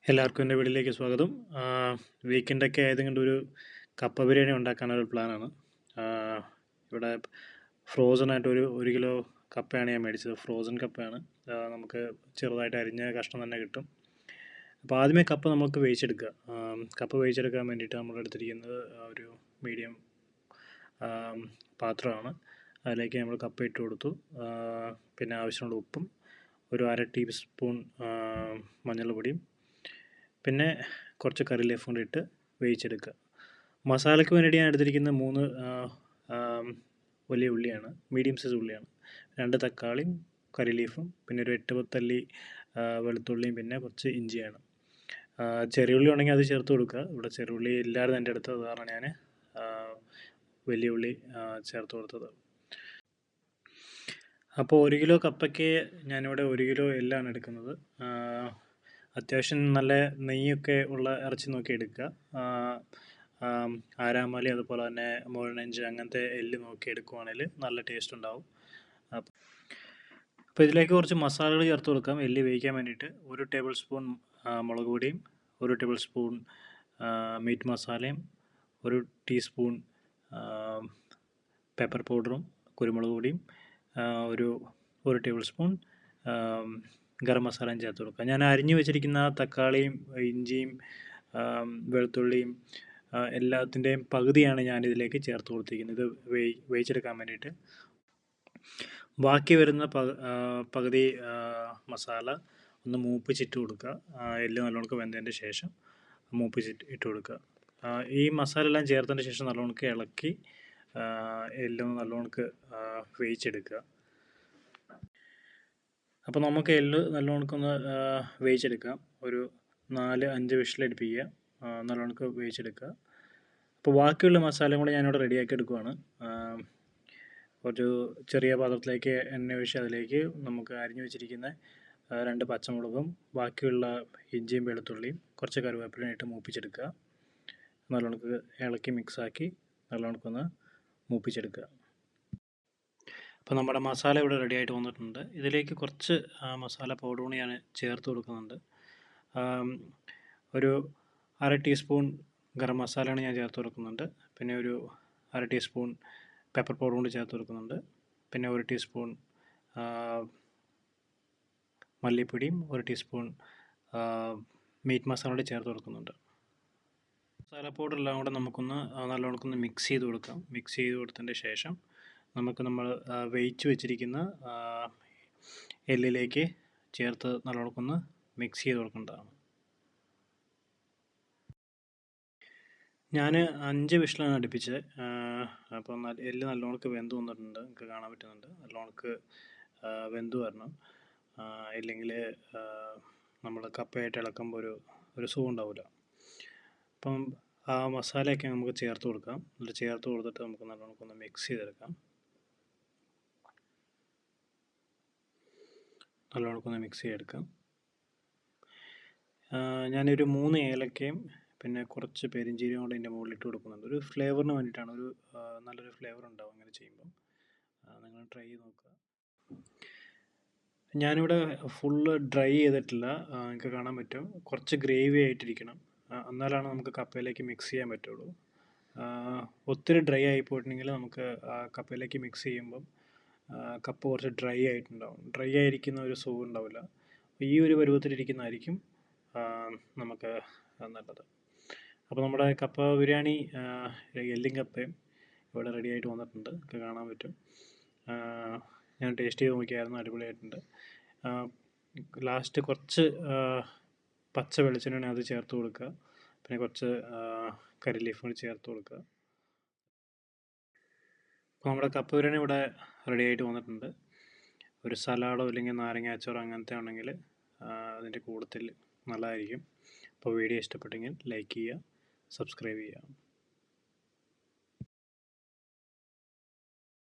എല്ലാവർക്കും എൻ്റെ വീട്ടിലേക്ക് സ്വാഗതം. വീക്കെൻഡൊക്കെ ആയതുകൊണ്ട് ഒരു കപ്പ ബിരിയാണി ഉണ്ടാക്കാനൊരു പ്ലാനാണ്. ഇവിടെ ഫ്രോസണായിട്ട് ഒരു കിലോ കപ്പയാണ് ഞാൻ മേടിച്ചത്. ഫ്രോസൺ കപ്പയാണ്. നമുക്ക് ചെറുതായിട്ട് അരിഞ്ഞ കഷ്ണം തന്നെ കിട്ടും. അപ്പോൾ ആദ്യമേ കപ്പ നമുക്ക് വേവിച്ചെടുക്കുക. കപ്പ വേവിച്ചെടുക്കാൻ വേണ്ടിയിട്ട് നമ്മൾ എടുത്തിരിക്കുന്നത് ഒരു മീഡിയം പാത്രമാണ്. അതിലേക്ക് നമ്മൾ കപ്പ ഇട്ട് കൊടുത്തു. പിന്നെ ആവശ്യമുള്ള ഉപ്പും ഒരു 1/2 ടീസ്പൂൺ മഞ്ഞൾപ്പൊടിയും പിന്നെ കുറച്ച് കറി ലീഫ് കൂടി ഇട്ട് വേവിച്ചെടുക്കുക. മസാലയ്ക്ക് വേണ്ടിയിട്ട് ഞാൻ എടുത്തിരിക്കുന്ന 3 വലിയ ഉള്ളിയാണ്, മീഡിയം സൈസ് ഉള്ളിയാണ്, 2 തക്കാളിയും കറി ലീഫും പിന്നെ ഒരു 8-10 അല്ലി വെളുത്തുള്ളിയും പിന്നെ കുറച്ച് ഇഞ്ചിയാണ്. ചെറിയ ഉള്ളി ഉണ്ടെങ്കിൽ അത് ചേർത്ത് കൊടുക്കുക. ഇവിടെ ചെറിയ ഉള്ളി ഇല്ലായിരുന്നു എൻ്റെ അടുത്ത്, അത് കാരണം ഞാൻ വലിയ ഉള്ളി ചേർത്ത് കൊടുത്തത്. അപ്പോൾ 1 കിലോ കപ്പയ്ക്ക് ഞാനിവിടെ 1 കിലോ എല്ലാണ് എടുക്കുന്നത്. അത്യാവശ്യം നല്ല നെയ്യൊക്കെ ഉള്ള ഇറച്ചി നോക്കി എടുക്കുക. ആരാമലി അതുപോലെ തന്നെ മുഴനെഞ്ച് അങ്ങനത്തെ എല്ല് നോക്കി എടുക്കുവാണെങ്കിൽ നല്ല ടേസ്റ്റ് ഉണ്ടാവും. അപ്പോൾ ഇതിലേക്ക് കുറച്ച് മസാലകൾ ചേർത്ത് കൊടുക്കാം. എല്ല് വേവിക്കാൻ വേണ്ടിയിട്ട് 1 ടേബിൾ സ്പൂൺ മുളക് പൊടിയും 1 ടേബിൾ സ്പൂൺ മീറ്റ് മസാലയും 1 ടീസ്പൂൺ പെപ്പർ പൗഡറും കുരുമുളക് പൊടിയും ഒരു ടേബിൾ സ്പൂൺ ഗരം മസാലയും ചേർത്ത് കൊടുക്കുക. ഞാൻ അരിഞ്ഞു വെച്ചിരിക്കുന്ന തക്കാളിയും ഇഞ്ചിയും വെളുത്തുള്ളിയും എല്ലാത്തിൻ്റെയും പകുതിയാണ് ഞാനിതിലേക്ക് ചേർത്ത് കൊടുത്തിരിക്കുന്നത്, ഇത് വേവിച്ചെടുക്കാൻ വേണ്ടിയിട്ട്. ബാക്കി വരുന്ന പകുതി മസാല ഒന്ന് മൂപ്പിച്ചിട്ട് കൊടുക്കുക. എല്ല് നല്ലോണം വെന്തതിൻ്റെ ശേഷം മൂപ്പിച്ചിട്ട് ഇട്ട് കൊടുക്കുക. ഈ മസാല എല്ലാം ചേർത്തതിന് ശേഷം നല്ലോണം ഇളക്കി എല്ലൊന്ന് നല്ലോണം വേവിച്ചെടുക്കുക. അപ്പോൾ നമുക്ക് എല്ല് നല്ലോണം വേവിച്ചെടുക്കാം. ഒരു 4-5 വിഷിലടുപ്പിക്കുക, നല്ലോണം വേവിച്ചെടുക്കുക. അപ്പോൾ ബാക്കിയുള്ള മസാലയും കൂടെ ഞാനിവിടെ റെഡിയാക്കി എടുക്കുവാണ്. ഒരു ചെറിയ പാത്രത്തിലേക്ക് എണ്ണ ഒഴിച്ച് അതിലേക്ക് നമുക്ക് അരിഞ്ഞു വെച്ചിരിക്കുന്ന 2 പച്ചമുളകും ബാക്കിയുള്ള ഇഞ്ചിയും വെളുത്തുള്ളിയും കുറച്ച് കറിവേപ്പിലയും ഇട്ട് മൂപ്പിച്ചെടുക്കുക. നല്ലോണം ഇളക്കി മിക്സാക്കി നല്ലോണം മൂപ്പിച്ചെടുക്കുക. അപ്പോൾ നമ്മുടെ മസാല ഇവിടെ റെഡി ആയിട്ട് വന്നിട്ടുണ്ട്. ഇതിലേക്ക് കുറച്ച് മസാല പൗഡർ കൂടി ഞാൻ ചേർത്ത് കൊടുക്കുന്നുണ്ട്. ഒരു 1/2 ടീസ്പൂൺ ഗരം മസാലയാണ് ഞാൻ ചേർത്ത് കൊടുക്കുന്നുണ്ട്. പിന്നെ ഒരു 1/2 ടീസ്പൂൺ പെപ്പർ പൗഡർ കൊണ്ട് ചേർത്ത് കൊടുക്കുന്നുണ്ട്. പിന്നെ 1 ടീസ്പൂൺ മല്ലിപ്പൊടിയും 1 ടീസ്പൂൺ മീറ്റ് മസാല കൂടി ചേർത്ത് കൊടുക്കുന്നുണ്ട്. മസാല പൗഡർ എല്ലാം കൂടെ നമുക്കൊന്ന് നല്ലോണം മിക്സ് ചെയ്ത് കൊടുക്കാം. മിക്സ് ചെയ്ത് കൊടുത്തതിൻ്റെ ശേഷം നമ്മൾ വേവിച്ച് വെച്ചിരിക്കുന്ന എല്ലിലേക്ക് ചേർത്ത് നല്ലോണം മിക്സ് ചെയ്ത് കൊടുക്കേണ്ടതാണ്. ഞാൻ 5 വിഷിലാണ് അടുപ്പിച്ചത്. അപ്പം എല്ല് നല്ലോണം വെന്ത് വന്നിട്ടുണ്ട്, നിങ്ങൾക്ക് കാണാൻ പറ്റുന്നുണ്ട്. നല്ലോണം വെന്ത് വരണം, ഇല്ലെങ്കിൽ നമ്മൾ കപ്പയായിട്ട് ഇളക്കുമ്പോൾ ഒരു സുഖം ഉണ്ടാവില്ല. അപ്പം ആ മസാലയൊക്കെ നമുക്ക് ചേർത്ത് കൊടുക്കാം. എന്നിട്ട് ചേർത്ത് കൊടുത്തിട്ട് നമുക്ക് നല്ലോണം മിക്സ് ചെയ്തെടുക്കാം. നല്ലോണം മിക്സ് ചെയ്തെടുക്കാം. ഞാനൊരു 3 ഏലക്കയും പിന്നെ കുറച്ച് പെരിഞ്ചീരകം കൂടെ ഇതിൻ്റെ മുകളിൽ ഇട്ട് കൊടുക്കുന്നുണ്ട്. ഒരു ഫ്ലേവറിന് വേണ്ടിയിട്ടാണ്, ഒരു നല്ലൊരു ഫ്ലേവർ ഉണ്ടാവും അങ്ങനെ ചെയ്യുമ്പം. നിങ്ങൾ ട്രൈ ചെയ്ത് നോക്കുക. ഞാനിവിടെ ഫുള്ള് ഡ്രൈ ചെയ്തിട്ടില്ല, നിങ്ങൾക്ക് കാണാൻ പറ്റും. കുറച്ച് ഗ്രേവി ആയിട്ടിരിക്കണം, എന്നാലാണ് നമുക്ക് കപ്പയിലേക്ക് മിക്സ് ചെയ്യാൻ പറ്റുള്ളൂ. ഒത്തിരി ഡ്രൈ ആയി പോയിട്ടുണ്ടെങ്കിൽ നമുക്ക് കപ്പയിലേക്ക് മിക്സ് ചെയ്യുമ്പം കപ്പ കുറച്ച് ഡ്രൈ ആയിട്ടുണ്ടാവും. ഡ്രൈ ആയിരിക്കുന്ന ഒരു സുഖം ഉണ്ടാവില്ല. ഈ ഒരു പരുവത്തിലിരിക്കുന്നതായിരിക്കും നമുക്ക് നല്ലത്. അപ്പോൾ നമ്മുടെ കപ്പ ബിരിയാണി എല്ലും കപ്പയും ഇവിടെ റെഡി ആയിട്ട് വന്നിട്ടുണ്ട്, നിങ്ങൾക്ക് കാണാൻ പറ്റും. ഞാൻ ടേസ്റ്റ് ചെയ്ത് നോക്കിയായിരുന്നു, അടിപൊളിയായിട്ടുണ്ട്. ലാസ്റ്റ് കുറച്ച് പച്ച വെളിച്ചെണ്ണ അത് ചേർത്ത് കൊടുക്കുക. പിന്നെ കുറച്ച് കറി ലീഫ് കൂടി ചേർത്ത് കൊടുക്കുക. അപ്പോൾ നമ്മുടെ കപ്പ ബിരിയാണി ഇവിടെ റെഡി ആയിട്ട് വന്നിട്ടുണ്ട്. ഒരു സലാഡോ അല്ലെങ്കിൽ നാരങ്ങ അച്ചാറോ അങ്ങനത്തെ ആണെങ്കിൽ അതിൻ്റെ കൂട്ടത്തിൽ നല്ലതായിരിക്കും. അപ്പോൾ വീഡിയോ ഇഷ്ടപ്പെട്ടെങ്കിൽ ലൈക്ക് ചെയ്യുക, സബ്സ്ക്രൈബ് ചെയ്യുക.